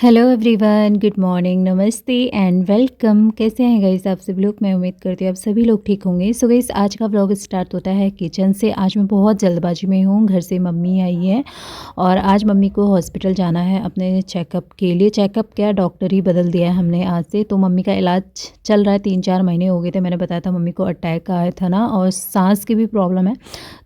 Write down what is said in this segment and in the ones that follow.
Hello everyone, good morning, नमस्ते and welcome. कैसे हैं गाइस आप सभी लोग। मैं उम्मीद करती हूँ आप सभी लोग ठीक होंगे। सो गाइस आज का व्लॉग स्टार्ट होता है किचन से। आज मैं बहुत जल्दबाजी में हूँ, घर से मम्मी आई है और आज मम्मी को हॉस्पिटल जाना है अपने चेकअप के लिए। चेकअप क्या, डॉक्टर ही बदल दिया है हमने आज से। तो मम्मी का इलाज चल रहा है, 3-4 महीने हो गए थे। मैंने बताया था मम्मी को अटैक आया था ना, और सांस की भी प्रॉब्लम है,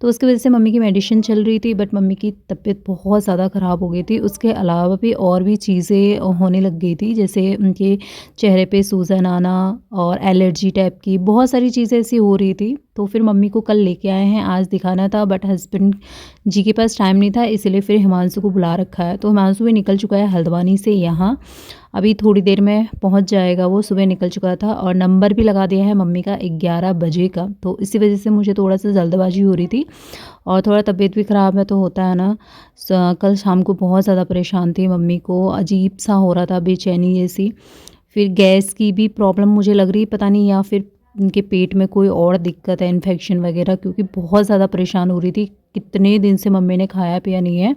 तो उसकी वजह से मम्मी की मेडिसिन चल रही थी। बट मम्मी की तबीयत बहुत ज़्यादा ख़राब हो गई थी। उसके अलावा भी और भी चीज़ें होने लग गई थी, जैसे उनके चेहरे पे सूजन आना और एलर्जी टाइप की बहुत सारी चीज़ें ऐसी हो रही थी। तो फिर मम्मी को कल लेके आए हैं, आज दिखाना था, बट हस्बैंड जी के पास टाइम नहीं था, इसलिए फिर हिमांशु को बुला रखा है। तो हिमांशु भी निकल चुका है हल्द्वानी से यहाँ, अभी थोड़ी देर में पहुंच जाएगा। वो सुबह निकल चुका था और नंबर भी लगा दिया है मम्मी का 11 बजे का। तो इसी वजह से मुझे थोड़ा सा जल्दबाजी हो रही थी और थोड़ा तबीयत भी ख़राब है तो होता है ना। कल शाम को बहुत ज़्यादा परेशान थी, मम्मी को अजीब सा हो रहा था, बेचैनी जैसी। फिर गैस की भी प्रॉब्लम मुझे लग रही, पता नहीं, या फिर उनके पेट में कोई और दिक्कत है, इन्फेक्शन वगैरह, क्योंकि बहुत ज़्यादा परेशान हो रही थी। कितने दिन से मम्मी ने खाया पिया नहीं है,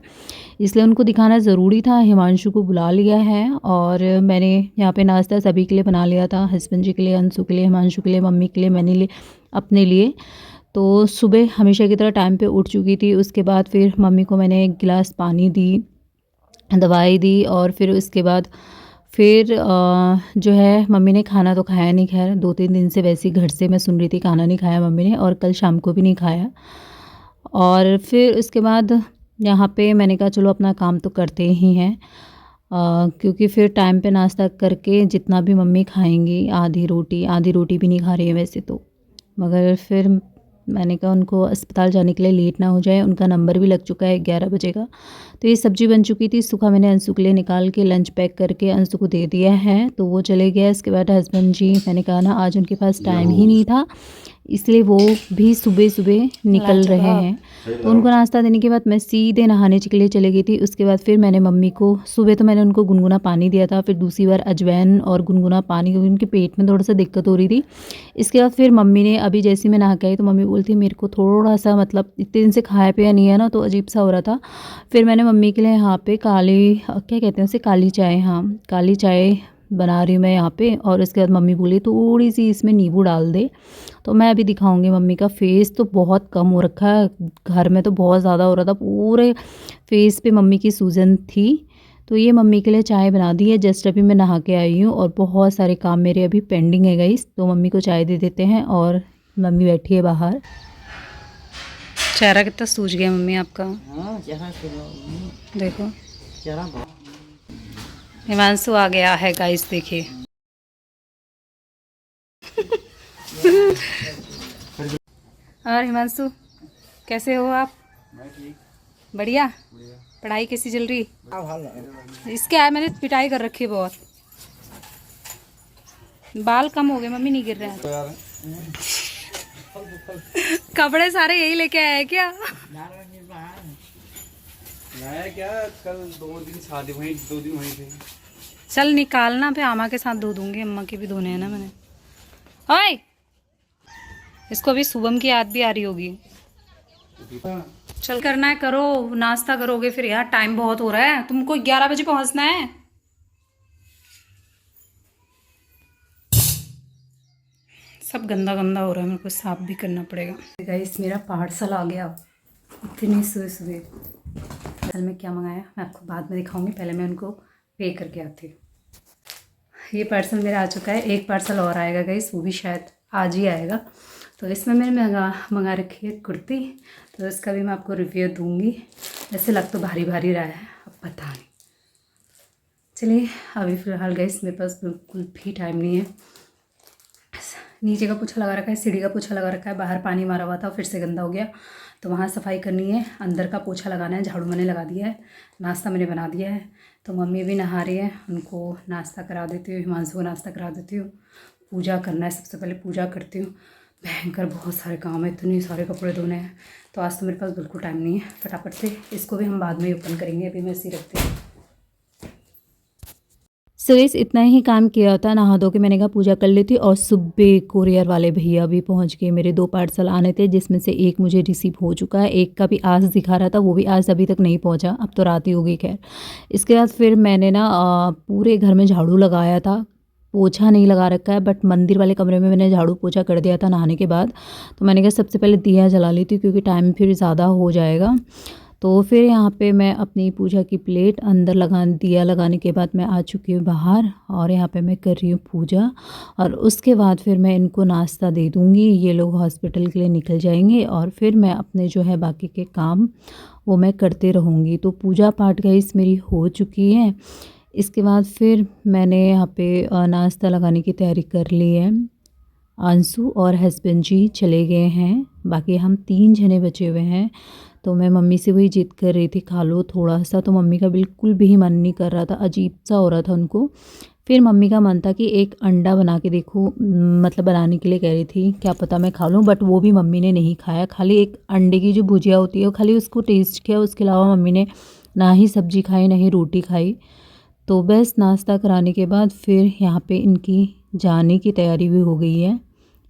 इसलिए उनको दिखाना ज़रूरी था। हिमांशु को बुला लिया है और मैंने यहाँ पे नाश्ता सभी के लिए बना लिया था, हस्बैंड जी के लिए, अंशु के लिए, हिमांशु के लिए, मम्मी के लिए, मैंने लिए अपने लिए। तो सुबह हमेशा की तरह टाइम पे उठ चुकी थी। उसके बाद फिर मम्मी को मैंने एक गिलास पानी दी, दवाई दी, और फिर उसके बाद फिर जो है मम्मी ने खाना तो खाया नहीं। खैर 2-3 दिन से वैसे ही घर से मैं सुन रही थी खाना नहीं खाया मम्मी ने, और कल शाम को भी नहीं खाया। और फिर उसके बाद यहाँ पे मैंने कहा चलो अपना काम तो करते ही हैं, क्योंकि फिर टाइम पे नाश्ता करके जितना भी मम्मी खाएंगी, आधी रोटी भी नहीं खा रही है वैसे तो, मगर फिर मैंने कहा उनको अस्पताल जाने के लिए लेट ना हो जाए। उनका नंबर भी लग चुका है 11 बजे का। तो ये सब्ज़ी बन चुकी थी, सुबह मैंने अंशु के लिए निकाल के लंच पैक करके अंशु को दे दिया है, तो वो चले गया। इसके बाद हस्बैंड जी, मैंने कहा ना आज उनके पास टाइम ही नहीं था, इसलिए वो भी सुबह सुबह निकल रहे हैं। तो उनको नाश्ता देने के बाद मैं सीधे नहाने के लिए चली गई थी। उसके बाद फिर मैंने मम्मी को सुबह तो मैंने उनको गुनगुना पानी दिया था, फिर दूसरी बार अजवाइन और गुनगुना पानी, क्योंकि उनके पेट में थोड़ा सा दिक्कत हो रही थी। इसके बाद फिर मम्मी ने, अभी जैसे मैं नहा के आई तो मम्मी बोलती मेरे को थोड़ा सा, मतलब इतने दिन से खाया पिया नहीं है ना, तो अजीब सा हो रहा था। फिर मैंने मम्मी के लिए यहाँ पे काली, क्या कहते हैं उसे, काली चाय, हाँ काली चाय बना रही हूँ मैं यहाँ पे। और उसके बाद मम्मी बोली थोड़ी सी इसमें नींबू डाल दे। तो मैं अभी दिखाऊंगी। मम्मी का फेस तो बहुत कम हो रखा है, घर में तो बहुत ज़्यादा हो रहा था, पूरे फेस पे मम्मी की सूजन थी। तो ये मम्मी के लिए चाय बना दी है, जस्ट अभी मैं नहा के आई हूँ और बहुत सारे काम मेरे अभी पेंडिंग है गाइस। तो मम्मी को चाय दे देते हैं और मम्मी बैठी है बाहर। चेहरा कितना सूज गया मम्मी आपका। हाँ जहाँ से देखो जरा हिमांशु आ गया है गाइस, देखिए। और हिमांशु कैसे हो आप। बढ़िया। पढ़ाई कैसी चल रही। इसके आए मैंने पिटाई कर रखी है बहुत, बाल कम हो गए मम्मी, नहीं गिर रहे हैं। कपड़े सारे यही लेके आए क्या। लाया क्या, कल 2 दिन शादी वहीं, 2 दिन वहीं थे। चल निकालना, फिर अम्मा के साथ धो दूंगी, अम्मा के भी धोने हैं ना मैंने। ओए इसको अभी शुभम की याद भी आ रही होगी। चल करना है करो, नाश्ता करोगे फिर, यार टाइम बहुत हो रहा है, तुमको 11 बजे पहुंचना है। सब गंदा गंदा हो रहा है, मेरे को साफ भी करना पड़ेगा। गाइस मेरा पार्सल आ गया इतनी सुबह सुबह। पार्सल में क्या मंगाया मैं आपको बाद में दिखाऊंगी, पहले मैं उनको पे करके आती हूँ। ये पार्सल मेरा आ चुका है, एक पार्सल और आएगा गाइस, वो भी शायद आज ही आएगा। तो इसमें मैंने मंगा रखी है कुर्ती, तो इसका भी मैं आपको रिव्यू दूंगी। ऐसे लग तो भारी भारी रहा है, अब पता नहीं। चलिए अभी फ़िलहाल गाइस मेरे पास बिल्कुल भी टाइम नहीं है। नीचे का पोछा लगा रखा है, सीढ़ी का पोछा लगा रखा है, बाहर पानी मारा हुआ था फिर से गंदा हो गया, तो वहाँ सफाई करनी है। अंदर का पोछा लगाना है, झाड़ू मैंने लगा दिया है, नाश्ता मैंने बना दिया है। तो मम्मी भी नहा रही है, उनको नाश्ता करा देती हूँ, हिमांशु को नाश्ता करा देती हूँ। पूजा करना है, सबसे पहले पूजा करती हूँ। भयंकर बहुत सारे काम है, इतने सारे कपड़े धोने हैं, तो आज तो मेरे पास बिल्कुल टाइम नहीं है। फटाफट से इसको भी हम बाद में ही ओपन करेंगे, अभी मैं इसी रखती हूँ। सो गाइस इतना ही काम किया था, नहा धो के मैंने कहा पूजा कर लेती। और सुबह कोरियर वाले भैया भी पहुंच गए, मेरे 2 पार्सल आने थे जिसमें से एक मुझे रिसीव हो चुका है, एक का भी आज दिखा रहा था, वो भी आज अभी तक नहीं पहुंचा, अब तो रात ही हो गई। खैर इसके बाद फिर मैंने ना पूरे घर में झाड़ू लगाया था, पोछा नहीं लगा रखा है, बट मंदिर वाले कमरे में मैंने झाड़ू पोछा कर दिया था नहाने के बाद। तो मैंने कहा सबसे पहले दिया जला लेती हूँ क्योंकि टाइम फिर ज़्यादा हो जाएगा। तो फिर यहाँ पे मैं अपनी पूजा की प्लेट अंदर दिया लगाने के बाद मैं आ चुकी हूँ बाहर, और यहाँ पे मैं कर रही हूँ पूजा। और उसके बाद फिर मैं इनको नाश्ता दे दूँगी, ये लोग हॉस्पिटल के लिए निकल जाएंगे, और फिर मैं अपने जो है बाकी के काम वो मैं करते रहूँगी। तो पूजा पाठ गाइस मेरी हो चुकी है। इसके बाद फिर मैंने यहाँ पे नाश्ता लगाने की तैयारी कर ली है। आंसू और हस्बैंड जी चले गए हैं, बाकी हम 3 जने बचे हुए हैं। तो मैं मम्मी से वही जिद कर रही थी खा लो थोड़ा सा, तो मम्मी का बिल्कुल भी मन नहीं कर रहा था, अजीब सा हो रहा था उनको। फिर मम्मी का मन था कि एक अंडा बना के देखो, मतलब बनाने के लिए कह रही थी, क्या पता मैं खा लूँ, बट वो भी मम्मी ने नहीं खाया। खाली एक अंडे की जो भुजिया होती है वो खाली उसको टेस्ट किया, उसके अलावा मम्मी ने ना ही सब्जी खाई ना ही रोटी खाई। तो बस नाश्ता कराने के बाद फिर यहाँ पे इनकी जाने की तैयारी भी हो गई है।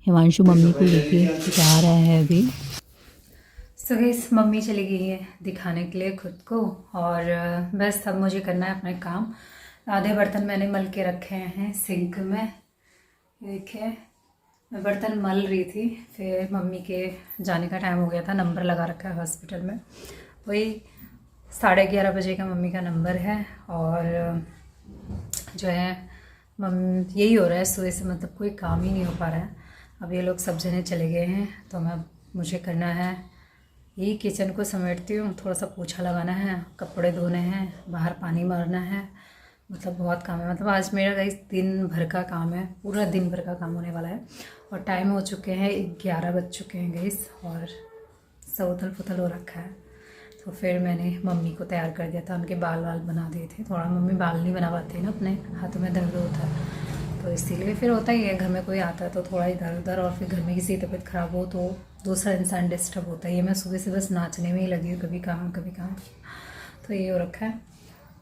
हिमांशु मम्मी को लेके जा रहा है अभी। सो गाइस मम्मी चली गई है दिखाने के लिए खुद को, और बस अब मुझे करना है अपने काम। आधे बर्तन मैंने मल के रखे हैं सिंक में, देखिए मैं बर्तन मल रही थी। फिर मम्मी के जाने का टाइम हो गया था, नंबर लगा रखा है हॉस्पिटल में, वही 11:30 बजे का मम्मी का नंबर है। और जो है यही हो रहा है सुबह से, मतलब कोई काम ही नहीं हो पा रहा है। अब ये लोग सब जने चले गए हैं, तो मुझे करना है यही, किचन को समेटती हूँ, थोड़ा सा पोछा लगाना है, कपड़े धोने हैं, बाहर पानी मारना है, मतलब बहुत काम है। मतलब आज मेरा गाइस दिन भर का काम है, पूरा दिन भर का काम होने वाला है। और टाइम हो चुके हैं 11 बज चुके हैं गाइस, और सब उथल पुथल हो रखा है। तो फिर मैंने मम्मी को तैयार कर दिया था, उनके बाल बना दिए थे। थोड़ा मम्मी बाल नहीं बना पाती ना, अपने हाथों में दर्द होता है, तो इसीलिए फिर होता ही है, घर में कोई आता है तो थोड़ा इधर उधर, और फिर घर में किसी की तबीयत ख़राब हो तो दूसरा इंसान डिस्टर्ब होता है। ये मैं सुबह से बस नाचने में ही लगी हूँ, कभी कहाँ कभी कहाँ, तो ये हो रखा है।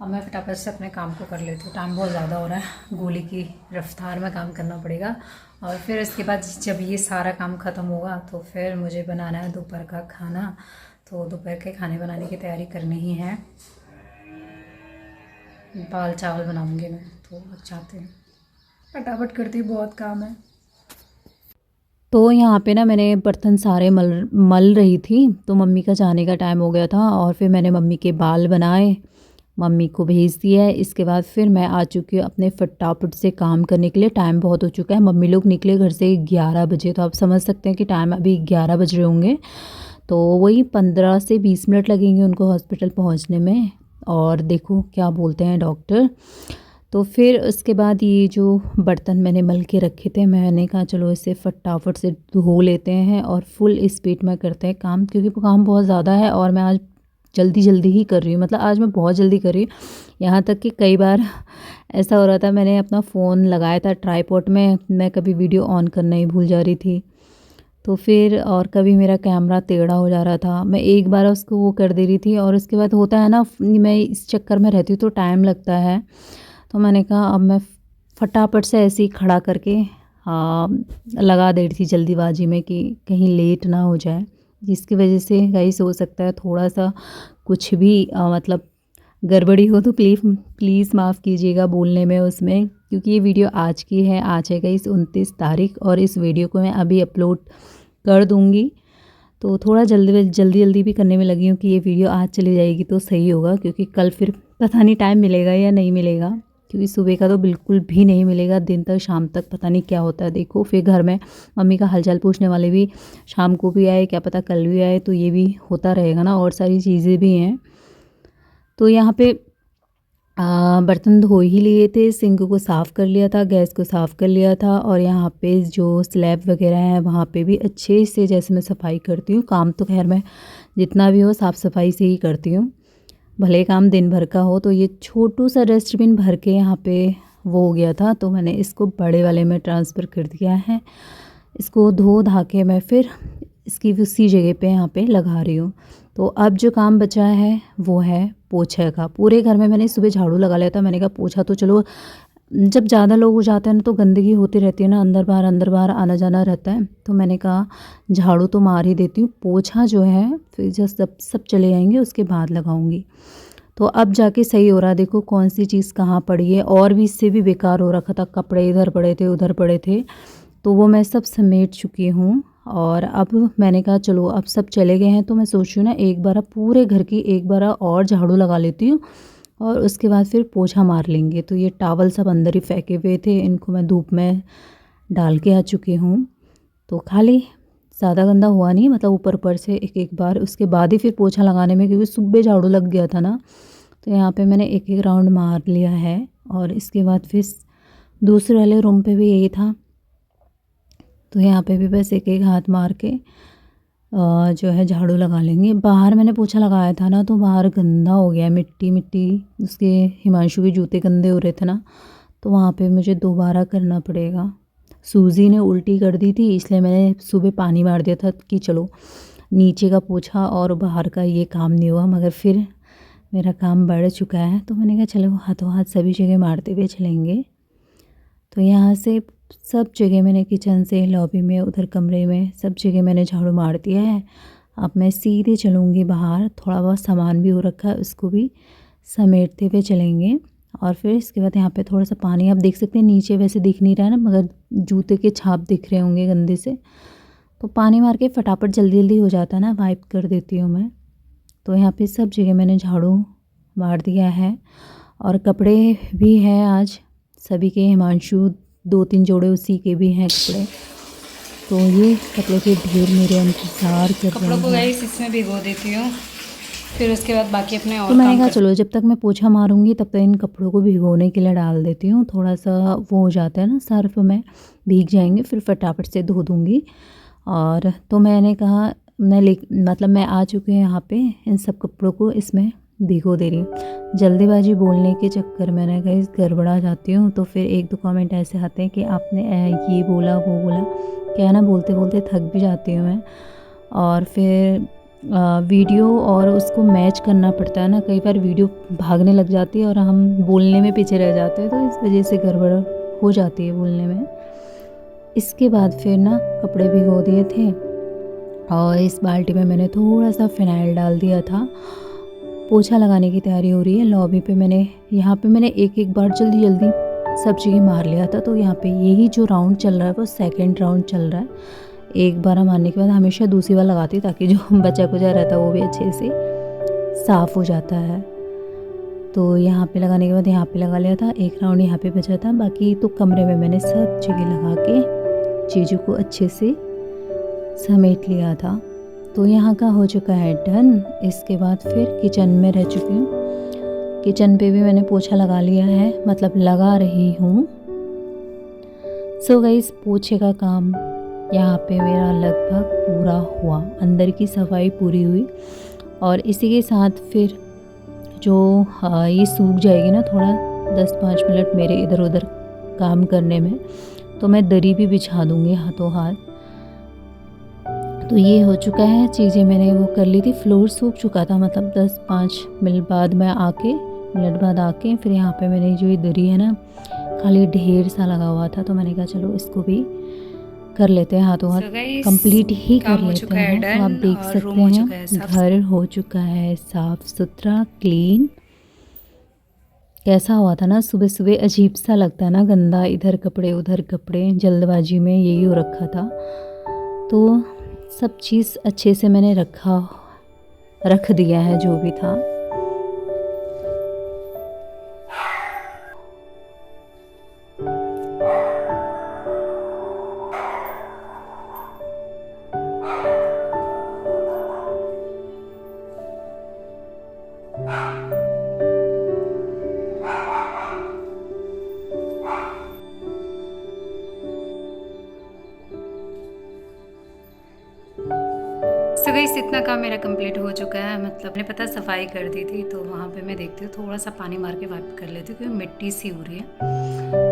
अब मैं फटाफट से अपने काम को कर लेती हूँ, टाइम बहुत ज़्यादा हो रहा है, गोली की रफ्तार में काम करना पड़ेगा। और फिर इसके बाद जब ये सारा काम ख़त्म होगा तो फिर मुझे बनाना है दोपहर का खाना। तो दोपहर के खाने बनाने की तैयारी करनी ही है, दाल चावल बनाऊँगी मैं, तो लग जाते हैं, फटाफट करती, बहुत काम है। तो यहाँ पे ना मैंने बर्तन सारे मल रही थी, तो मम्मी का जाने का टाइम हो गया था, और फिर मैंने मम्मी के बाल बनाए, मम्मी को भेज दिया है। इसके बाद फिर मैं आ चुकी हूँ अपने फटाफट से काम करने के लिए। टाइम बहुत हो चुका है, मम्मी लोग निकले घर से 11 बजे, तो आप समझ सकते हैं कि टाइम अभी 11 बज रहे होंगे। तो वही 15 से 20 मिनट लगेंगे उनको हॉस्पिटल पहुँचने में, और देखो क्या बोलते हैं डॉक्टर। तो फिर उसके बाद ये जो बर्तन मैंने मल के रखे थे, मैंने कहा चलो इसे फटाफट से धो लेते हैं और फुल स्पीड में करते हैं काम, क्योंकि काम बहुत ज़्यादा है और मैं आज जल्दी जल्दी ही कर रही हूँ। मतलब आज मैं बहुत जल्दी कर रही हूँ, यहाँ तक कि कई बार ऐसा हो रहा था, मैंने अपना फ़ोन लगाया था ट्राईपॉड में, मैं कभी वीडियो ऑन करना ही भूल जा रही थी, तो फिर और कभी मेरा कैमरा टेढ़ा हो जा रहा था, मैं एक बार उसको वो कर दे रही थी। और उसके बाद होता है ना, मैं इस चक्कर में रहती हूँ तो टाइम लगता है, तो मैंने कहा अब मैं फटाफट से ऐसे ही खड़ा करके लगा दे रही थी जल्दीबाजी में कि कहीं लेट ना हो जाए, जिसकी वजह से गाइस हो सकता है थोड़ा सा कुछ भी मतलब गड़बड़ी हो तो प्लीज़ माफ़ कीजिएगा बोलने में उसमें, क्योंकि ये वीडियो आज की है, आज है गाइस 29 तारीख, और इस वीडियो को मैं अभी अपलोड कर दूँगी। तो थोड़ा जल्दी भी करने में लगी हूँ कि ये वीडियो आज चली जाएगी तो सही होगा, क्योंकि कल फिर पता नहीं टाइम मिलेगा या नहीं मिलेगा, क्योंकि सुबह का तो बिल्कुल भी नहीं मिलेगा, दिन तक शाम तक पता नहीं क्या होता है। देखो फिर घर में मम्मी का हालचाल पूछने वाले भी शाम को भी आए, क्या पता कल भी आए, तो ये भी होता रहेगा ना, और सारी चीज़ें भी हैं। तो यहाँ पे बर्तन धो ही लिए थे, सिंक को साफ़ कर लिया था, गैस को साफ़ कर लिया था, और यहाँ पे जो स्लैब वगैरह है वहाँ पे भी अच्छे से, जैसे मैं सफाई करती हूँ, काम तो खैर मैं जितना भी हो साफ़ सफाई से ही करती हूँ, भले काम दिन भर का हो। तो ये छोटू सा डस्टबिन भर के यहाँ पे वो हो गया था, तो मैंने इसको बड़े वाले में ट्रांसफ़र कर दिया है। इसको धो धा के मैं फिर इसकी उसी जगह पे यहाँ पे लगा रही हूँ। तो अब जो काम बचा है वो है पोछे का। पूरे घर में मैंने सुबह झाड़ू लगा लिया था, मैंने कहा पोछा तो चलो जब ज़्यादा लोग हो जाते हैं ना तो गंदगी होती रहती है ना, अंदर बाहर आना जाना रहता है। तो मैंने कहा झाड़ू तो मार ही देती हूँ, पोछा जो है फिर जब सब सब चले जाएंगे उसके बाद लगाऊंगी। तो अब जाके सही हो रहा है। देखो कौन सी चीज़ कहाँ पड़ी है, और भी इससे भी बेकार हो रखा था, कपड़े इधर पड़े थे उधर पड़े थे, तो वो मैं सब समेट चुकी हूँ। और अब मैंने कहा चलो अब सब चले गए हैं तो मैं सोच रही हूँ ना एक बार पूरे घर की एक बार और झाड़ू लगा लेती हूँ और उसके बाद फिर पोछा मार लेंगे। तो ये टावल सब अंदर ही फेंके हुए थे, इनको मैं धूप में डाल के आ चुकी हूँ। तो खाली ज़्यादा गंदा हुआ नहीं, मतलब ऊपर ऊपर से एक एक बार, उसके बाद ही फिर पोछा लगाने में, क्योंकि सुबह झाड़ू लग गया था ना, तो यहाँ पे मैंने एक एक राउंड मार लिया है। और इसके बाद फिर दूसरे वाले रूम पे भी यही था, तो यहाँ पे भी बस एक एक हाथ मार के जो है झाड़ू लगा लेंगे। बाहर मैंने पोछा लगाया था ना तो बाहर गंदा हो गया, मिट्टी मिट्टी, उसके हिमांशु के जूते गंदे हो रहे थे ना, तो वहाँ पे मुझे दोबारा करना पड़ेगा। सूजी ने उल्टी कर दी थी, इसलिए मैंने सुबह पानी मार दिया था कि चलो नीचे का पोछा और बाहर का ये काम नहीं हुआ, मगर फिर मेरा काम बढ़ चुका है। तो मैंने कहा चलो हाथों हाथ सभी जगह मारते हुए चलेंगे। तो यहाँ से सब जगह मैंने, किचन से लॉबी में, उधर कमरे में, सब जगह मैंने झाड़ू मार दिया है। अब मैं सीधे चलूँगी बाहर, थोड़ा बहुत सामान भी हो रखा है उसको भी समेटते हुए चलेंगे। और फिर इसके बाद यहाँ पे थोड़ा सा पानी, आप देख सकते हैं नीचे वैसे दिख नहीं रहा है ना, मगर जूते के छाप दिख रहे होंगे गंदे से, तो पानी मार के फटाफट जल्दी जल्दी हो जाता है ना, वाइप कर देती हूँ मैं। तो यहाँ पे सब जगह मैंने झाड़ू मार दिया है। और कपड़े भी हैं आज सभी के, हिमांशु 2-3 जोड़े उसी के भी हैं कपड़े, तो ये कपड़ों के ढेर मेरे इंतज़ार कर रहे हैं। कपड़ों को गाइस इसमें भिगो देती हूँ, फिर उसके बाद बाकी अपने और तो मैंने काम कहा कर। चलो जब तक मैं पोछा मारूंगी तब तक इन कपड़ों को भिगोने के लिए डाल देती हूँ, थोड़ा सा वो हो जाता है ना, सर्फ में भीग जाएंगे फिर फटाफट से धो दूँगी। और तो मैंने कहा मतलब मैं आ चुकी हूँ यहाँ पे, इन सब कपड़ों को इसमें भिगो दे रही हूँ। जल्दीबाजी बोलने के चक्कर में ना कहीं गड़बड़ा जाती हूँ, तो फिर एक दो कमेंट ऐसे आते हैं कि आपने ये बोला वो बोला, क्या ना बोलते बोलते थक भी जाती हूँ मैं। और फिर वीडियो और उसको मैच करना पड़ता है ना, कई बार वीडियो भागने लग जाती है और हम बोलने में पीछे रह जाते हैं, तो इस वजह से गड़बड़ हो जाती है बोलने में। इसके बाद फिर ना कपड़े भिगो दिए थे और इस बाल्टी में मैंने थोड़ा सा फिनाइल डाल दिया था। पोछा लगाने की तैयारी हो रही है लॉबी पे। यहाँ पे मैंने एक एक बार जल्दी जल्दी सब चीज़ें मार लिया था, तो यहाँ पे यही जो राउंड चल रहा है वो सेकंड राउंड चल रहा है। एक बार मारने के बाद हमेशा दूसरी बार लगाती ताकि जो बचा कुचा रहता है वो भी अच्छे से साफ़ हो जाता है। तो यहाँ पे लगाने के बाद यहाँ पे लगा लिया था, एक राउंड यहाँ पे बचा था, बाकी तो कमरे में मैंने सब जगह लगा के चीज़ों को अच्छे से समेट लिया था। तो यहाँ का हो चुका है डन। इसके बाद फिर किचन में रह चुकी हूँ, किचन पे भी मैंने पोछा लगा लिया है, मतलब लगा रही हूँ। सो गाइस पोछे का काम यहाँ पे मेरा लगभग पूरा हुआ, अंदर की सफाई पूरी हुई। और इसी के साथ फिर जो ये सूख जाएगी ना, थोड़ा 10-5 मिनट मेरे इधर उधर काम करने में, तो मैं दरी भी बिछा दूँगी हाथों हाथ। तो ये हो चुका है, चीज़ें मैंने वो कर ली थी, फ्लोर सूख चुका था, मतलब 10-5 मिनट बाद आके फिर यहाँ पे मैंने जो ये दरी है ना, खाली ढेर सा लगा हुआ था, तो मैंने कहा चलो इसको भी कर लेते हैं हाथों हाथ, कंप्लीट ही कर लेते हैं। तो आप देख सकते हैं घर हो चुका है साफ़ सुथरा क्लीन। कैसा हुआ था ना, सुबह सुबह अजीब सा लगता है ना, गंदा, इधर कपड़े उधर कपड़े, जल्दबाजी में यही हो रखा था। तो सब चीज़ अच्छे से मैंने रख दिया है जो भी था। तो गाइस इतना काम मेरा कंप्लीट हो चुका है, मतलब मैंने पता सफाई कर दी थी, तो वहाँ पे मैं देखती हूँ थोड़ा सा पानी मार के वाइप कर लेती हूँ क्योंकि मिट्टी सी हो रही है।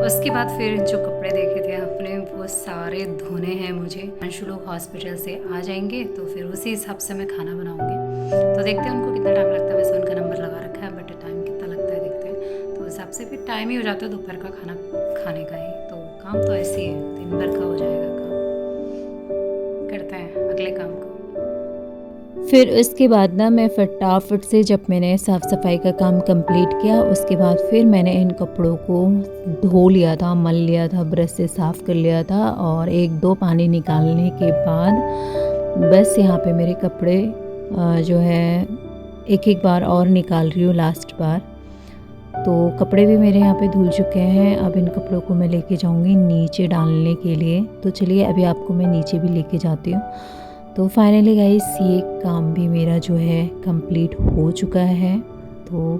उसके बाद फिर जो कपड़े देखे थे अपने वो सारे धोने हैं मुझे। अंशु लोग हॉस्पिटल से आ जाएंगे तो फिर उसी हिसाब से मैं खाना बनाऊँगी, तो देखते हैं उनको कितना टाइम लगता है। वैसे उनका नंबर लगा रखा है, बट टाइम कितना लगता है देखते हैं, तो उस हिसाब से फिर टाइम ही हो जाता है दोपहर का खाना खाने का ही। तो काम तो ऐसे ही है, दिन भर का हो जाएगा काम। करते हैं अगले काम को। फिर उसके बाद ना मैं फटाफट से जब मैंने साफ़ सफाई का काम कंप्लीट किया, उसके बाद फिर मैंने इन कपड़ों को धो लिया था, मल लिया था, ब्रश से साफ़ कर लिया था और 1-2 पानी निकालने के बाद बस यहाँ पे मेरे कपड़े जो है एक बार और निकाल रही हूँ, लास्ट बार। तो कपड़े भी मेरे यहाँ पे धुल चुके हैं। अब इन कपड़ों को मैं लेके जाऊँगी नीचे डालने के लिए। तो चलिए अभी आपको मैं नीचे भी लेके जाती हूँ। तो फाइनली गाइस ये काम भी मेरा जो है कंप्लीट हो चुका है। तो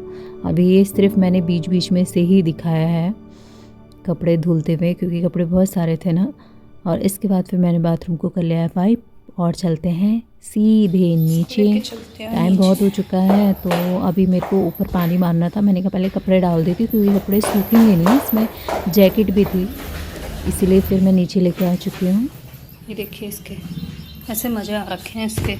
अभी ये सिर्फ मैंने बीच बीच में से ही दिखाया है कपड़े धुलते हुए, क्योंकि कपड़े बहुत सारे थे ना। और इसके बाद फिर मैंने बाथरूम को कर लिया है वाइप और चलते हैं सीधे नीचे। टाइम बहुत हो चुका है, तो अभी मेरे को ऊपर पानी मारना था। मैंने कहा पहले कपड़े डाल देती क्योंकि कपड़े सूखेंगे नहीं, इसमें जैकेट भी थी, इसीलिए फिर मैं नीचे लेके आ चुकी हूँ। ये देखिए इसके ऐसे मज़े आ रखे हैं इसके।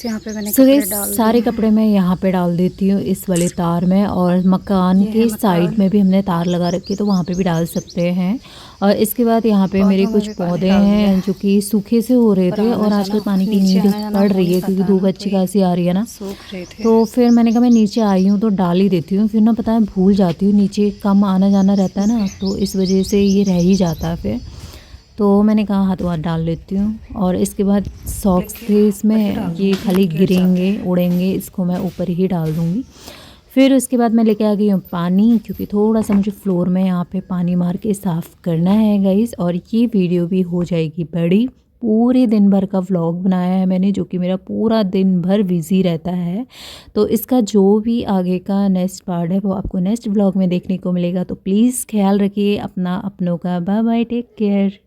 यहाँ पे मैंने सो कपड़े गाइस डाल सारे कपड़े मैं यहाँ पे डाल देती हूँ इस वाले तार में, और मकान के साइड में भी हमने तार लगा रखी है तो वहाँ पे भी डाल सकते हैं। और इसके बाद यहाँ पे मेरे कुछ पौधे हैं जो कि सूखे से हो रहे थे और आजकल पानी की नीड पड़ रही है क्योंकि धूप अच्छी खासी आ रही है ना। सूख रहे थे तो फिर मैंने कहा मैं नीचे आई हूँ तो डाल ही देती हूँ, फिर ना पता है भूल जाती हूँ, नीचे कम आना जाना रहता है ना, तो इस वजह से ये रह ही जाता है फिर। तो मैंने कहा हाथ वाथ डाल लेती हूँ। और इसके बाद सॉक्स थे इसमें, ये खाली गिरेंगे उड़ेंगे, इसको मैं ऊपर ही डाल दूँगी। फिर उसके बाद मैं लेके आ गई हूँ पानी, क्योंकि थोड़ा सा मुझे फ्लोर में यहाँ पे पानी मार के साफ़ करना है गाइस। और ये वीडियो भी हो जाएगी बड़ी। पूरे दिन भर का व्लॉग बनाया है मैंने, जो कि मेरा पूरा दिन भर बिज़ी रहता है। तो इसका जो भी आगे का नेक्स्ट पार्ट है वो आपको नेक्स्ट व्लॉग में देखने को मिलेगा। तो प्लीज़ ख्याल रखिए अपना, अपनों का। Bye bye, take care.